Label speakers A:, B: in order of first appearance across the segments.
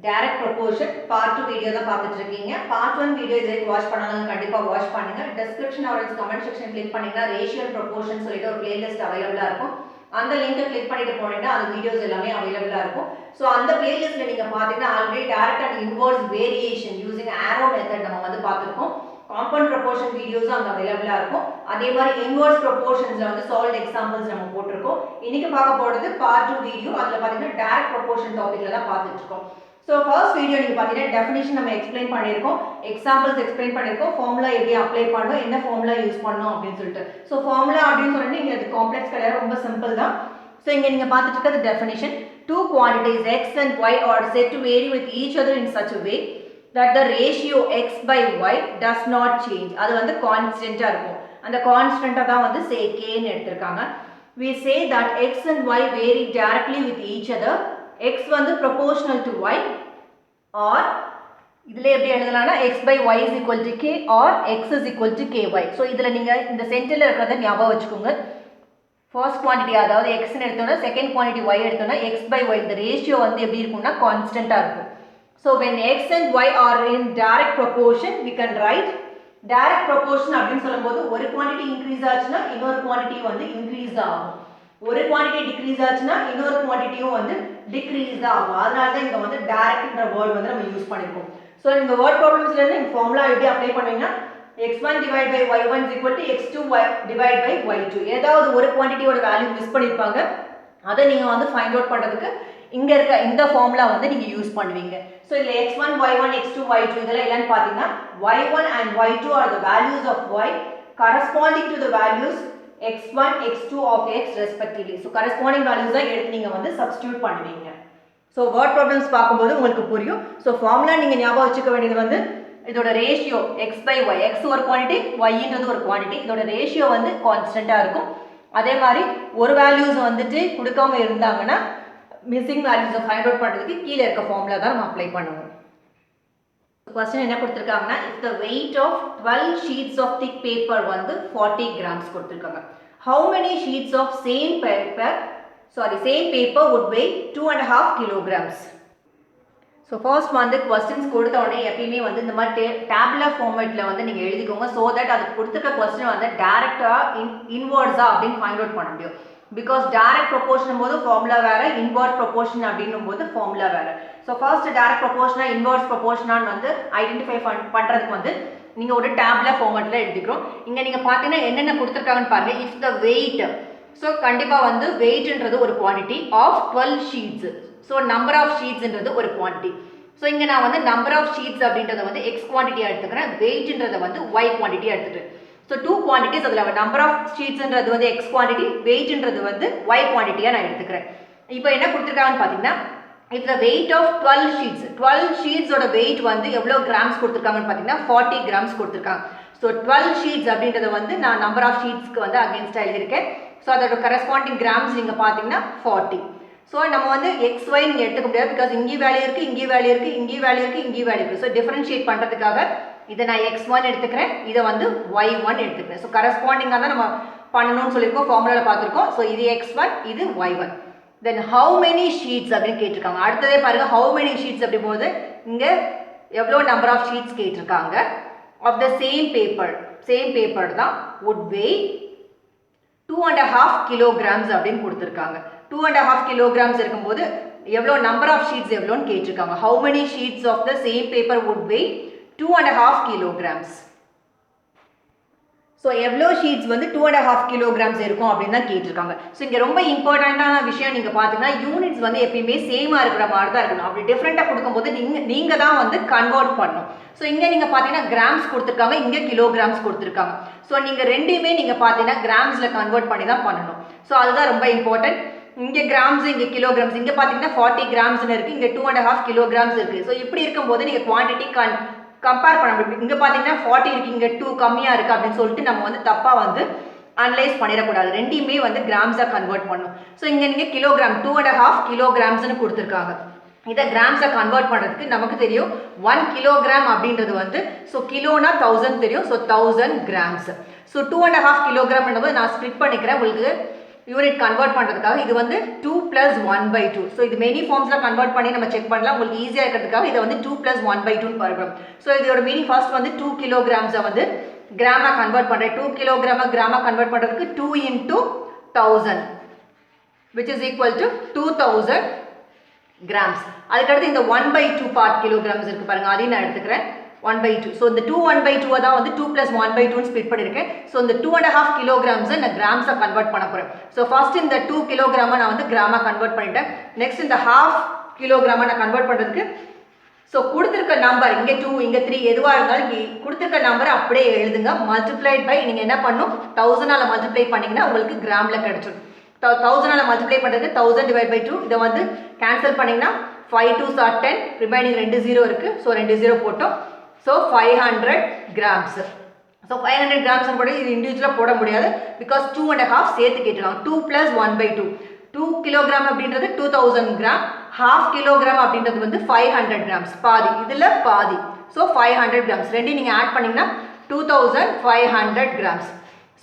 A: Direct proportion part 2 video தான் பார்த்துட்டு இருக்கீங்க. பார்ட் 1 வீடியோ இது வரைக்கும் வாட்ச் பண்ணாதவங்க கண்டிப்பா வாட்ச் பண்ணுங்க. Description R comment section click பண்ணீங்கன்னா ரேஷியோ அண்ட் ப்ரொபோர்ஷன் சொல்லிட்டு ஒரு பிளேலிஸ்ட் அவைலபிளா இருக்கும். அந்த லிங்கை கிளிக் பண்ணிட்டு போனீங்கன்னா அந்த வீடியோஸ் எல்லாமே அவைலபிளா இருக்கும். ஸோ அந்த பிளேலிஸ்ட்ல நீங்க பாத்தீங்கன்னா already direct and inverse variation using arrow method நம்ம வந்து பார்த்துருக்கோம். காம்பவுண்ட் ப்ரொபோர்ஷன் வீடியோஸும் அங்கே அவைலபிளா இருக்கும். அதே மாதிரி இன்வர்ஸ் ப்ரொபோர்ஷன்ஸ்ல வந்து சால்வ் எக்ஸாம்பிள்ஸ் நம்ம போட்டிருக்கோம். இன்னைக்கு பார்க்க போறது பார்ட் 2 வீடியோ. அதுல பாத்தீங்கன்னா டைரக்ட் ப்ரொபோர்ஷன் டாபிக்ல தான் பார்த்துட்டு இருக்கோம். ஸோ ஃபர்ஸ்ட் வீடியோ நீங்கள் பார்த்தீங்கன்னா டெஃபினிஷன் நம்ம எக்ஸ்பிளைன் பண்ணியிருக்கோம், எக்ஸாம்பிள்ஸ் எக்ஸ்பிளைன் பண்ணியிருக்கோம், ஃபார்முலா எப்படி அப்ளை பண்ணணும், என்ன ஃபார்முலா யூஸ் பண்ணணும் அப்படின்னு சொல்லிட்டு. ஸோ ஃபார்முலா அப்படின்னு சொன்னீங்கன்னா இங்கே அது காம்ப்ளெக்ஸ் கிடையாது, ரொம்ப சிம்பிள் தான். ஸோ இங்கே நீங்கள் பார்த்துட்டு இருக்கிறது definition. Two quantities x and y are said to vary with each other in such a way that the ratio x by y does not change. அது வந்து கான்ஸ்டன்ட்டாக இருக்கும். அந்த கான்ஸ்டன்ட்டாக தான் வந்து say k ன்னு எடுத்திருக்காங்க. We say that x and y vary directly with each other. x வந்து proportional to y or இதில் எப்படி எழுதலாம்னா x by y is equal to k or x is equal to ky. So இதில் நீங்கள் இந்த சென்டரில் இருக்கிறத ஞாபகம் வச்சுக்கோங்க. ஃபர்ஸ்ட் குவான்டிட்டி அதாவது எக்ஸ்ன்னு எடுத்தோம்னா செகண்ட் குவான்டிட்டி ஒய் எடுத்தோம்னா எக்ஸ் பை ஒய் இந்த ரேஷியோ வந்து எப்படி இருக்கும்னா கான்ஸ்டன்ட்டாக இருக்கும். So when X and Y are in direct proportion we can write direct proportion அப்படின்னு சொல்லும்போது ஒரு குவான்டிட்டி இன்க்ரீஸ் ஆச்சுன்னா இன்னொரு குவான்டிட்டி வந்து இன்க்ரீஸ் ஆகும், ஒரு குவான்டிட்டி டிக்ரீஸ் ஆச்சுன்னா இன்னொரு குவான்டிட்டியும் வந்து டிக்ரீஸ் தான் ஆகும். அதனால தான் இங்கே வந்து டைரக்ட்ன்ற வேர்ட் வந்து நம்ம யூஸ் பண்ணியிருக்கோம். ஸோ இந்த வேர்ட் ப்ராப்ளம்ஸ்லேருந்து இந்த ஃபார்முலா எப்படி apply பண்ணுவீங்கன்னா x1 divided by y1 is equal to x2 divided by y2. ஏதாவது ஒரு குவான்டிட்டியோட வேல்யூ மிஸ் பண்ணிருப்பாங்க, அதை நீங்க வந்து ஃபைண்ட் அவுட் பண்றதுக்கு இங்க இருக்க இந்த ஃபார்முலா வந்து நீங்க யூஸ் பண்ணுவீங்க. ஸோ இதுல x1 y1 x2 y2 இதெல்லாம் என்னன்னு பாத்தீங்கன்னா y1 and y2 are the values of y corresponding to the values x1 x2 of x respectively. So corresponding values தான் எடுத்து நீங்க வந்து சப்ஸ்டிட்யூட் பண்ணுவீங்க. ஸோ வேர்ட் ப்ராப்ளம்ஸ் பார்க்கும்போது உங்களுக்கு புரியும். ஸோ ஃபார்முலா நீங்க ஞாபகம் வச்சுக்க வேண்டியது வந்து இதோட ratio x by y, x ஒரு குவான்டிட்டி yன்றது ஒரு குவான்டிட்டி, இதோட ரேஷியோ வந்து கான்ஸ்டன்ட்டாக இருக்கும். அதே மாதிரி ஒரு வேல்யூஸ் வந்துட்டு கொடுக்காம இருந்தாங்கன்னா மிஸ்ஸிங் வேல்யூஸை ஃபைண்ட் அவுட் பண்ணுறதுக்கு கீழே இருக்க ஃபார்முலா தான் நம்ம அப்ளை பண்ணுவோம். கொஸ்டின் என்ன கொடுத்துருக்காங்கன்னா if the weight of 12 sheets of thick paper வந்து 40 grams கொடுத்துருக்காங்க, how many sheets of same paper would weigh 2.5 kilograms? So first வந்து கொஸ்டின்ஸ் கொடுத்த உடனே எப்பயுமே வந்து இந்த மாதிரி டேபுலர் ஃபார்மேட்டில் வந்து நீங்கள் எழுதிக்கோங்க. ஸோ தட் அது கொடுத்துருக்க கொஸ்டின் வந்து டேரெக்டாக இன்வர்ஸாக அப்படின்னு ஃபைண்ட் அவுட் பண்ண முடியும். பிகாஸ் டேரக்ட் ப்ரொபோர்ஷன் போது ஃபார்முலா வேறு, இன்வர்ஸ் ப்ரொபோர்ஷன் அப்படின்னும் போது ஃபார்முலா வேறு. ஸோ ஃபர்ஸ்ட் டேரக்ட் ப்ரொபோர்ஷனா இன்வர்ஸ் ப்ரொபோர்ஷனான்னு வந்து ஐடென்டிஃபை பண்ணுறதுக்கு வந்து நீங்கள் ஒரு டேபுலர் ஃபார்மேட்டில் எடுத்துக்கிறோம். இங்கே நீங்கள் பார்த்தீங்கன்னா என்னென்ன கொடுத்துருக்காங்கன்னு பாருங்கள். இஃப் த வெயிட், ஸோ கண்டிப்பாக வந்து வெயிட்ன்றது ஒரு quantity of 12 sheets. So number of ஷீட்ஸ்ன்றது ஒரு குவான்டிட்டி. ஸோ இங்கே நான் வந்து நம்பர் ஆஃப் ஷீட்ஸ் அப்படின்றத வந்து எக்ஸ் குவான்டிட்டியாக எடுத்துக்கிறேன், வெயிட்ன்றதை வந்து ஒய் குவான்டிட்டியாக எடுத்துக்கிறேன். ஸோ டூ குவான்டிட்டிஸ், அதில் நம்பர் ஆஃப் ஷீட்ஸ்ன்றது வந்து எக்ஸ் குவான்டிட்டி, வெயிட்ன்றது வந்து ஒய் குவான்டிட்டியாக நான் எடுத்துக்கிறேன். இப்போ என்ன கொடுத்துருக்காங்கன்னு பார்த்தீங்கன்னா if the weight of 12 sheets, 12 ஷீட்ஸோட வெயிட் வந்து எவ்வளோ கிராம்ஸ் கொடுத்துருக்காங்கன்னு பார்த்தீங்கன்னா 40 கிராம்ஸ் கொடுத்துருக்காங்க. ஸோ 12 ஷீட்ஸ் அப்படின்றத வந்து நான் நம்பர் ஆஃப் ஷீட்ஸ்க்கு வந்து அகேன்ஸ்டாக எழுதியிருக்கேன். ஸோ அதோட கரஸ்பாண்டிங் கிராம்ஸ் நீங்கள் பார்த்தீங்கன்னா 40. ஸோ நம்ம வந்து எக்ஸ் ஒய் நீங்கள் எடுத்துக்க முடியாது, பிகாஸ் இங்கே வேல்யூ இருக்குது, இங்கே வேல்யூ இருக்குது, இங்கே வேல்யூ இருக்குது, இங்கே வேல்யூ இருக்குது. ஸோ டிஃபரன்ஷியேட் பண்ணுறதுக்காக இதை நான் x1 எடுத்துக்கிறேன், இதை வந்து y1 எடுத்துக்கிறேன். ஸோ கரஸ்பாண்டிங்காக தான் நம்ம பண்ணணும்னு சொல்லியிருக்கோம், ஃபார்முலாவில் பார்த்துருக்கோம். ஸோ இது x1, இது y1. Then how many sheets அப்படின்னு கேட்டிருக்காங்க. அடுத்ததே பாருங்கள், ஹவு மெனி ஷீட்ஸ் அப்படி போது இங்கே எவ்வளோ நம்பர் ஆஃப் ஷீட்ஸ் கேட்டிருக்காங்க. ஆஃப் த சேம் பேப்பர் தான் would weigh 2.5 kilograms அப்படின்னு கொடுத்துருக்காங்க. 2.5 kilograms இருக்கும்போது எவ்வளோ நம்பர் ஆஃப் ஷீட்ஸ் எவ்வளோன்னு கேட்டிருக்காங்க. How many sheets of the same paper would weigh 2.5 kilograms. So எவ்வளோ ஷீட்ஸ் வந்து 2.5 kilograms இருக்கும் அப்படின்னு தான் கேட்டிருக்காங்க. ஸோ இங்கே ரொம்ப இம்பார்ட்டண்ட்டான விஷயம் நீங்கள் பார்த்தீங்கன்னா யூனிட்ஸ் வந்து எப்பயுமே சேமாக இருக்கிற மாதிரி தான் இருக்கணும். அப்படி டிஃப்ரெண்ட்டாக கொடுக்கும்போது நீங்கள் தான் வந்து கன்வெர்ட் பண்ணணும். ஸோ இங்கே நீங்கள் பார்த்தீங்கன்னா கிராம்ஸ் கொடுத்துருக்காங்க, இங்கே கிலோகிராம்ஸ் கொடுத்துருக்காங்க. ஸோ நீங்கள் ரெண்டையுமே நீங்கள் பார்த்தீங்கன்னா கிராம்ஸில் கன்வெர்ட் பண்ணி தான் பண்ணணும். ஸோ அதுதான் ரொம்ப இம்பார்ட்டன்ட். இங்கே கிராம்ஸ், இங்கே கிலோகிராம்ஸ், இங்கே பார்த்தீங்கன்னா 40 கிராம்ஸ்னு இருக்குது, இங்கே 2.5 kilograms இருக்குது. ஸோ இப்படி இருக்கும்போது நீங்கள் குவான்டிட்டி கம்பேர் பண்ண முடியும். இங்கே பார்த்தீங்கன்னா 40 இருக்குது, இங்கே 2 கம்மியாக இருக்குது அப்படின்னு சொல்லிட்டு நம்ம வந்து தப்பாக வந்து அனலைஸ் பண்ணிடக்கூடாது. ரெண்டையுமே வந்து கிராம்ஸாக கன்வெர்ட் பண்ணணும். ஸோ இங்கே நீங்கள் கிலோகிராம் 2.5 kilograms கொடுத்துருக்காங்க. இதை கிராம்ஸை கன்வெர்ட் பண்ணுறதுக்கு நமக்கு தெரியும் 1 kilogram அப்படின்றது வந்து, ஸோ கிலோனா 1000 தெரியும், ஸோ 1000 grams. ஸோ 2.5 kilogramன்றது நான் ஸ்ப்ளிட் பண்ணிக்கிறேன் உங்களுக்கு யூனிட் கன்வெர்ட் பண்ணுறதுக்காக இது வந்து 2 + 1/2. ஸோ இது மெனி ஃபார்ம்ஸில் கன்வெர்ட் பண்ணி நம்ம செக் பண்ணலாம். உங்களுக்கு ஈஸியாக இருக்கிறதுக்காக இதை வந்து 2 + 1/2ன்னு பார்க்கலாம். ஸோ இதோட மீனிங் ஃபர்ஸ்ட் வந்து 2 kilograms வந்து கிராமாக கன்வெர்ட் பண்ணுறேன். 2 kilograms கிராமாக கன்வெர்ட் பண்ணுறதுக்கு 2 × 1000 which is equal to 2000 grams. அதுக்கடுத்து இந்த 1/2 பார்ட் கிலோகிராம்ஸ் இருக்குது பாருங்கள், அதையும் நான் எடுத்துக்கிறேன் 1/2. ஸோ இந்த 2 1/2 தான் வந்து 2 + 1/2 ஸ்பிட் பண்ணியிருக்கேன். ஸோ இந்த 2.5 kilograms நான் கிராம்ஸாக கன்வெர்ட் பண்ண போகிறேன். ஸோ ஃபர்ஸ்ட் இந்த 2 kilograms நான் வந்து கிராமாக கன்வெர்ட் பண்ணிட்டேன். நெக்ஸ்ட் இந்த 1/2 kilograms நான் கன்வெர்ட் பண்ணுறதுக்கு ஸோ கொடுத்துருக்க நம்பர் இங்கே 2 இங்கே 3 எதுவாக இருந்தாலும் கொடுத்துருக்க நம்பரை அப்படியே எழுதுங்க. மல்டிப்ளைட் பை நீங்கள் என்ன பண்ணணும் 1000ஆல் மல்டிப்ளை பண்ணிங்கன்னா உங்களுக்கு கிராமில் கிடைச்சிடும். 1000ஆல் மல்டிப்ளை பண்ணுறதுக்கு 1000 / 2 இதை வந்து கேன்சல் பண்ணிங்கன்னா 5 2s are 10, ரிமைனிங் 2 0 இருக்குது. ஸோ 2 0 போட்டோம். So 500 grams. ஸோ 500 grams கூட இது இண்டிவிஜுவலாக போட முடியாது, பிகாஸ் 2.5 சேர்த்து கேட்டுக்கலாம். 2 + 1/2 2 kilograms அப்படின்றது 2000 grams, 1/2 kilogram அப்படின்றது வந்து 500 grams, பாதி இதில் பாதி. ஸோ 500 grams ரெண்டையும் நீங்கள் ஆட் பண்ணிங்கன்னா 2500 grams.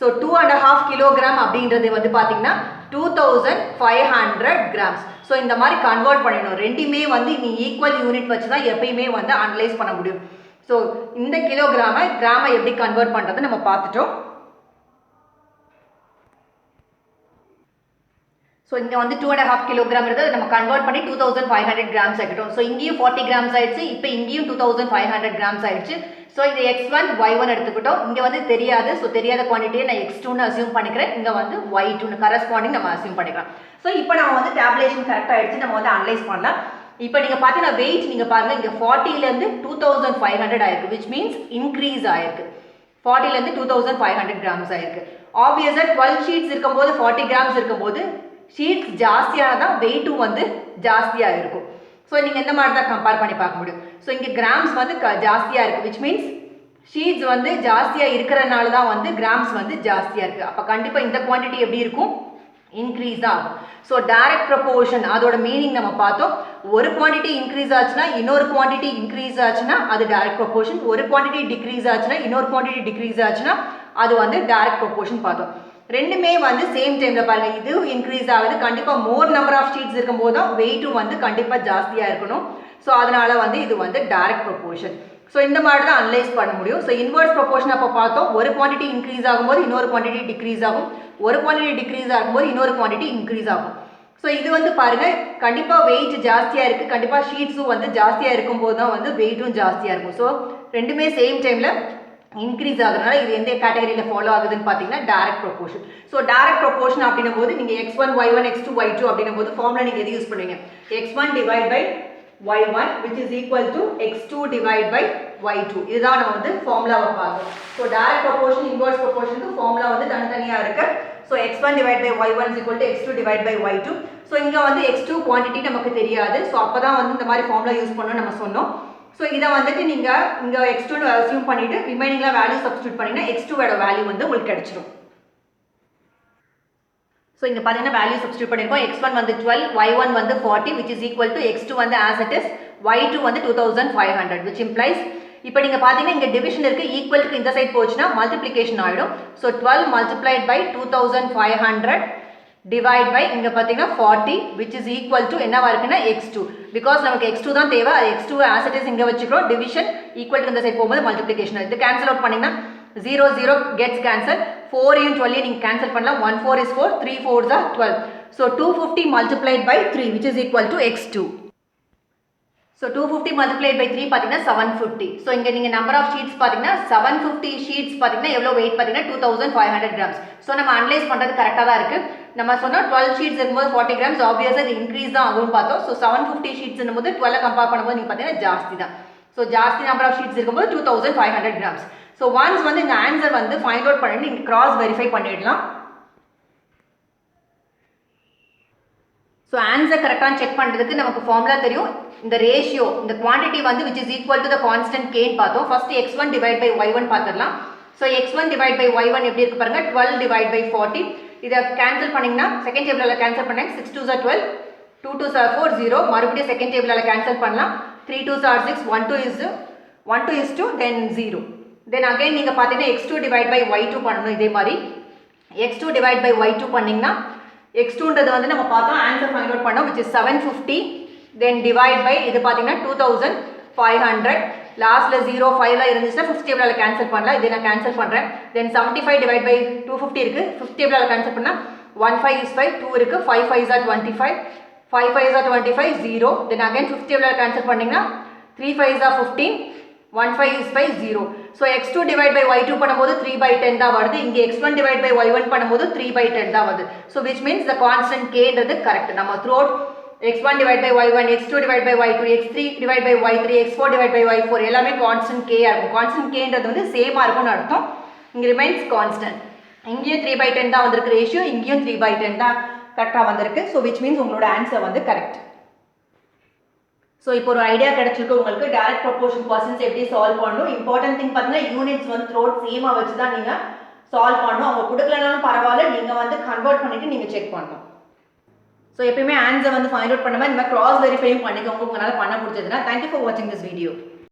A: ஸோ 2.5 kilogram அப்படின்றது வந்து பார்த்தீங்கன்னா 2500 grams. ஸோ இந்த மாதிரி கன்வெர்ட் பண்ணிடணும். ரெண்டுமே வந்து நீ ஈக்குவல் யூனிட் வச்சு தான் எப்பயுமே வந்து அனலைஸ் பண்ண முடியும். ஸோ இந்த கிராமை எப்படி கன்வெர்ட் பண்ணுறது நம்ம பார்த்துட்டோம். ஸோ இங்கே வந்து 2.5 kilogram இருக்குது, நம்ம கன்வெர்ட் பண்ணி 2500 grams ஆகிட்டோம். ஸோ இங்கேயும் 40 grams ஆயிடுச்சு, இப்போ இங்கேயும் 2500 grams ஆயிடுச்சு. ஸோ இது x1 y1 எடுத்துக்கிட்டோம். இங்கே வந்து தெரியாது, ஸோ தெரியாத குவான்டிட்டியை நான் x2ன்னு அசியூம் பண்ணிக்கிறேன். இங்கே வந்து y2ன்னு கரஸ்பாண்டிங் நம்ம அசியூம் பண்ணிக்கலாம். ஸோ இப்போ நம்ம வந்து டேப்லேஷன் கரெக்டாக ஆகிடுச்சு, நம்ம வந்து அனலைஸ் பண்ணலாம். இப்போ நீங்கள் பார்த்தீங்கன்னா வெயிட் நீங்கள் பாருங்கள், இங்கே 40லேருந்து 2500 ஆயிருக்கு, விச் மீன்ஸ் இன்க்ரீஸ் ஆயிருக்கு. 40லேருந்து 2500 grams ஆயிருக்கு. ஆப்வியஸாக 12 ஷீட்ஸ் இருக்கும்போது 40 grams இருக்கும்போது ஷீட்ஸ் ஜாஸ்தியானதான் வெயிட்டும் வந்து ஜாஸ்தியாக இருக்கும். ஸோ நீங்கள் இந்த மாதிரி தான் கம்பேர் பண்ணி பார்க்க முடியும். ஸோ இங்கே கிராம்ஸ் வந்து ஜாஸ்தியாக இருக்குது, விச் மீன்ஸ் ஷீட்ஸ் வந்து ஜாஸ்தியாக இருக்கிறனால தான் வந்து கிராம்ஸ் வந்து ஜாஸ்தியாக இருக்குது. அப்போ கண்டிப்பாக இந்த குவான்டிட்டி எப்படி இருக்கும், இன்க்ரீஸ் தான் ஆகும். ஸோ டைரக்ட் ப்ரொபோர்ஷன் அதோட மீனிங் நம்ம பார்த்தோம். ஒரு குவான்டிட்டி இன்க்ரீஸ் ஆச்சுன்னா இன்னொரு குவான்டிட்டி இன்க்ரீஸ் ஆச்சுன்னா அது டைரக்ட் ப்ரொபோர்ஷன். ஒரு குவான்டிட்டி டிக்ரீஸ் ஆச்சுன்னா இன்னொரு குவான்டிட்டி டிக்ரீஸ் ஆச்சுன்னா அது வந்து டைரக்ட் ப்ரொபோர்ஷன் பார்த்தோம். ரெண்டுமே வந்து சேம் டைமில் பாருங்கள், இது இன்க்ரீஸ் ஆகுது. கண்டிப்பாக மோர் நம்பர் ஆஃப் ஷீட்ஸ் இருக்கும்போது தான் வெயிட்டும் வந்து கண்டிப்பாக ஜாஸ்தியாக இருக்கணும். ஸோ அதனால் வந்து இது வந்து டைரக்ட் ப்ரொபோர்ஷன். ஸோ இந்த மாதிரி தான் அனலைஸ் பண்ண முடியும். ஸோ இன்வர்ஸ் ப்ரொபோர்ஷன் அப்போ பார்த்தோம், ஒரு குவான்டிட்டி இன்க்ரீஸ் ஆகும்போது இன்னொரு குவான்டிட்டி டிக்ரீஸ் ஆகும், ஒரு குவான்டிட்டி டிக்ரீஸ் ஆகும்போது இன்னொரு குவான்டிட்டி இன்க்ரீஸ் ஆகும். ஸோ இது வந்து பாருங்கள், கண்டிப்பாக வெயிட் ஜாஸ்தியாக இருக்குது, கண்டிப்பாக ஷீட்ஸும் வந்து ஜாஸ்தியாக இருக்கும்போது தான் வந்து வெயிட்டும் ஜாஸ்தியாக இருக்கும். ஸோ ரெண்டுமே சேம் டைமில் இன்க்ரீஸ் ஆகுறதுனால இது எந்த கேட்டகரியில் ஃபாலோ ஆகுதுன்னு பார்த்தீங்கன்னா direct proportion. So direct proportion அப்படின்னும் போது நீங்கள் x1 y1 x2 y2 அப்படின்னும் போது ஃபார்முலா நீங்கள் எது யூஸ் பண்ணுவீங்க, x1 / y1 which is equal to x2 / y2. இதுதான் நம்ம வந்து ஃபார்முலாவை பார்த்தோம். ஸோ டைரக்ட் ப்ரொபோர்ஷன் இன்வர்ஸ் ப்ரொபோர்ஷனுக்கு ஃபார்முலா வந்து தனித்தனியாக இருக்கு. So x1 / y1 is equal to x2 / y2. So இங்கே வந்து x2 குவான்டிட்டி நமக்கு தெரியாது. ஸோ அப்போ தான் வந்து இந்த மாதிரி ஃபார்முலா யூஸ் பண்ணணும் நம்ம சொன்னோம். ஸோ இதை வந்துட்டு நீங்கள் இங்கே x2 அசியூம் பண்ணிவிட்டு ரிமைனிங்லாம் வேல்யூ சப்ஸ்டியூட் பண்ணிங்கன்னா x2ஓட வேல்யூ வந்து உங்களுக்கு கிடைச்சிடும். ஸோ இங்கே பார்த்தீங்கன்னா வேல்யூ சப்ஸ்டியூட் பண்ணியிருக்கோம். x1 வந்து 12, y1 வந்து 40 which is equal to x2 வந்து as it is, y2 வந்து 2500 which implies இப்போ நீங்கள் பார்த்தீங்கன்னா இங்கே டிவிஷன் இருக்குது, ஈக்குவலுக்கு இந்த சைட் போச்சுன்னா மல்டிப்ளிகேஷன் ஆகிடும். So 12 multiplied by 2500 divide by இங்கே பார்த்தீங்கன்னா 40 which is equal to என்னவா இருக்குன்னா x2. பிகாஸ் நமக்கு x2 தான் தேவை, அது x2 as it is இங்கே வச்சுக்கிறோம். டிவிஷன் ஈக்குவலுக்கு இந்த சைட் போகும்போது மல்டிப்ளிகேஷன். இது கேன்சல் அவுட் பண்ணிங்கன்னா 0 0 gets cancel. 4 12 நீங்கள் கேன்சல் பண்ணலாம். 1 4 is 4, 3 4s are 12. So 250 multiplied by 3 which is equal to x2. So 250 multiplied by 3 பார்த்தீங்கன்னா 750. ஸோ இங்கே நீங்கள் நம்பர் ஆஃப் ஷீட்ஸ் பார்த்தீங்கன்னா 750 ஷீட்ஸ் பார்த்தீங்கன்னா எவ்வளோ வெயிட் பார்த்தீங்கன்னா 2500 grams. ஸோ நம்ம அனலைஸ் பண்ணுறது கரெக்டாக தான் இருக்குது. நம்ம சொன்னால் 12 ஷீட்ஸ் இருக்கும்போது 40 grams, ஆப்வியஸாக இது இன்க்ரீஸ் தான் ஆகும்னு பார்த்தோம். ஸோ 750 ஷீட்ஸ் இருக்கும்போது 12 கம்பேர் பண்ணும்போது நீங்கள் பார்த்தீங்கன்னா ஜாஸ்தி தான். ஸோ ஜாஸ்தி நம்பர் ஆஃப் ஷீட்ஸ் இருக்கும்போது 2500 grams. ஸோ ஒன்ஸ் வந்து இந்த ஆன்சர் வந்து ஃபைண்ட் அவுட் பண்ணிட்டு நீங்கள் கிராஸ் வெரிஃபை பண்ணிடலாம். ஸோ ஆன்சர் கரெக்டாக செக் பண்ணுறதுக்கு நமக்கு ஃபார்முலா தெரியும். இந்த ரேஷியோ இந்த குவான்டிட்டி வந்து which is equal to the constant k பார்த்தோம். ஃபர்ஸ்ட் x1 / y1 பார்த்துடலாம். ஸோ x1 / y1 எப்படி இருக்கு பாருங்க, 12 / 40. இதை கேன்சல் பண்ணிங்கன்னா செகண்ட் டேபிளில் கேன்சல் பண்ணேன். 6 2s are 12, 2 2s are 4 0. மறுபடியும் செகண்ட் டேபிளில் கேன்சல் பண்ணலாம். 3 2s are 6, 1 2 is 2 then 0. Then again நீங்கள் பார்த்தீங்கன்னா x2 / y2 பண்ணணும். இதே மாதிரி x2 / y2 பண்ணிங்கன்னா x2ன்றது வந்து நம்ம பார்த்தோம் ஆன்சர் ஃபைண்ட் அவுட் பண்ணோம் which is 750 then divide by இது பார்த்தீங்கன்னா 2500 லாஸ்ட்ல 0 5ல இருந்துச்சுன்னா 50 டேபிளால கேன்சல் பண்ணலாம் இதை நான் கேன்சல் பண்றேன் then 75 divide by 250 இருக்கு 50 டேபிளால கேன்சல் பண்ணா 1 5 is 5 2 இருக்கு 5 5s are 25 5 5s are 25 0 then again 50 டேபிளால cancel பண்ணீங்கன்னா 3 5s are 15 1 5 is 5 0 so x2 divide by y2 பண்ணும்போது 3 by 10 தான் வருது இங்க x1 divide by y1 பண்ணும்போது 3 by 10 தான் வருது so which means the constant k ன்றது கரெக்ட் நம்ம throughout x1 divide by y1 x2 divide by y2 x3 divide by y3 x4 divide by y4 எல்லாமே constant k ஆ இருக்கும் constant k ன்றது வந்து சேமா இருக்கும்னு அர்த்தம் இங்க remains constant இங்கேயும் 3 by 10 தான் வந்திருக்கு ரேஷியோ இங்கேயும் 3 by 10 தான் கரெக்டா வந்திருக்கு so which means உங்களோட ஆன்சர் வந்து கரெக்ட் ஸோ இப்போ ஒரு ஐடியா கிடைச்சிருக்கு உங்களுக்கு டைரக்ட் ப்ரொபோர்ஷன் क्वेश्चंस எப்படி சால்வ் பண்ணணும் இம்பார்ட்டன்ட் திங் பார்த்தீங்கன்னா யூனிட்ஸ் வந்து த்ரோட் சேமா வச்சு தான் நீங்கள் சால்வ் பண்ணணும் அவங்க கொடுக்கலனாலும் பரவாயில்ல நீங்கள் வந்து கன்வெர்ட் பண்ணிவிட்டு நீங்கள் செக் பண்ணணும் ஸோ எப்பயுமே ஆன்சர் வந்து ஃபைண்ட் அவுட் பண்ணும்போது இந்த மாதிரி கிராஸ் வெரிஃபையும் பண்ணிக்கோங்க உங்களால் பண்ண முடிஞ்சதுன்னா தேங்க்யூ ஃபார் வாட்சிங் திஸ் வீடியோ